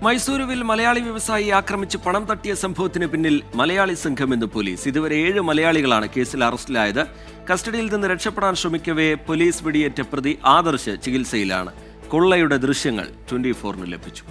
മൈസൂരുവിൽ മലയാളി വ്യവസായിയെ ആക്രമിച്ച് പണം തട്ടിയ സംഭവത്തിന് പിന്നിൽ മലയാളി സംഘമെന്ന് പോലീസ്. ഇതുവരെ 7 മലയാളികളാണ് കേസിൽ അറസ്റ്റിലായത്. കസ്റ്റഡിയിൽ നിന്ന് രക്ഷപ്പെടാൻ ശ്രമിക്കവേ പോലീസ് വെടിയേറ്റ പ്രതി ആദർശ് ചികിത്സയിലാണ്. കൊള്ളയുടെ ദൃശ്യങ്ങൾ 24-ന് ലഭിച്ചു.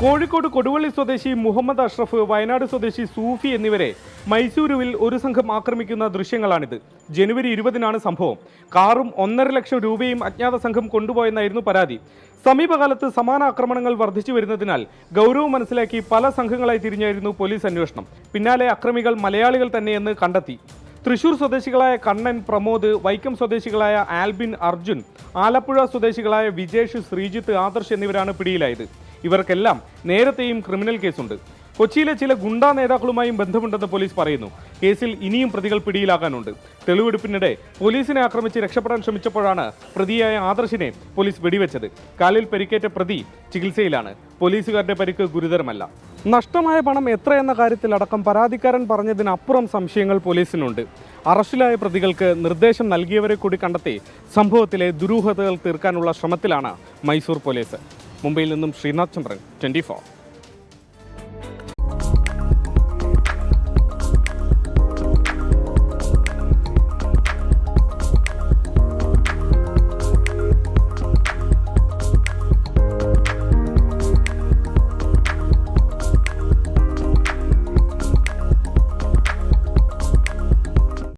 കോഴിക്കോട് കൊടുവള്ളി സ്വദേശി മുഹമ്മദ് അഷ്റഫ്, വയനാട് സ്വദേശി സൂഫി എന്നിവരെ മൈസൂരുവിൽ ഒരു സംഘം ആക്രമിക്കുന്ന ദൃശ്യങ്ങളാണിത്. ജനുവരി 20-നാണ് സംഭവം. കാറും 1.5 ലക്ഷം രൂപയും അജ്ഞാത സംഘം കൊണ്ടുപോയെന്നായിരുന്നു പരാതി. സമീപകാലത്ത് സമാന ആക്രമണങ്ങൾ വർദ്ധിച്ചു വരുന്നതിനാൽ ഗൗരവം മനസ്സിലാക്കി പല സംഘങ്ങളായി തിരിഞ്ഞായിരുന്നു പോലീസ് അന്വേഷണം. പിന്നാലെ അക്രമികൾ മലയാളികൾ തന്നെയെന്ന് കണ്ടെത്തി. തൃശൂർ സ്വദേശികളായ കണ്ണൻ, പ്രമോദ്, വൈക്കം സ്വദേശികളായ ആൽബിൻ, അർജുൻ, ആലപ്പുഴ സ്വദേശികളായ വിജേഷ്, ശ്രീജിത്ത്, ആദർശ് എന്നിവരാണ് പിടിയിലായത്. ഇവർക്കെല്ലാം നേരത്തെയും ക്രിമിനൽ കേസുണ്ട്. കൊച്ചിയിലെ ചില ഗുണ്ടാ നേതാക്കളുമായും ബന്ധമുണ്ടെന്ന് പോലീസ് പറയുന്നു. കേസിൽ ഇനിയും പ്രതികൾ പിടിയിലാകാനുണ്ട്. തെളിവെടുപ്പിനിടെ പോലീസിനെ ആക്രമിച്ച് രക്ഷപ്പെടാൻ ശ്രമിച്ചപ്പോഴാണ് പ്രതിയായ ആദർശിനെ പോലീസ് വെടിവെച്ചത്. കാലിൽ പരിക്കേറ്റ പ്രതി ചികിത്സയിലാണ്. പോലീസുകാരുടെ പരിക്ക് ഗുരുതരമല്ല. നഷ്ടമായ പണം എത്രയെന്ന കാര്യത്തിലടക്കം പരാതിക്കാരൻ പറഞ്ഞതിനപ്പുറം സംശയങ്ങൾ പോലീസിനുണ്ട്. അറസ്റ്റിലായ പ്രതികൾക്ക് നിർദ്ദേശം നൽകിയവരെ കൂടി കണ്ടെത്തി സംഭവത്തിലെ ദുരൂഹതകൾ തീർക്കാനുള്ള ശ്രമത്തിലാണ് മൈസൂർ പോലീസ്. മുംബൈയിൽ നിന്നും ശ്രീനാഥ് ചന്ദ്രൻ, 24.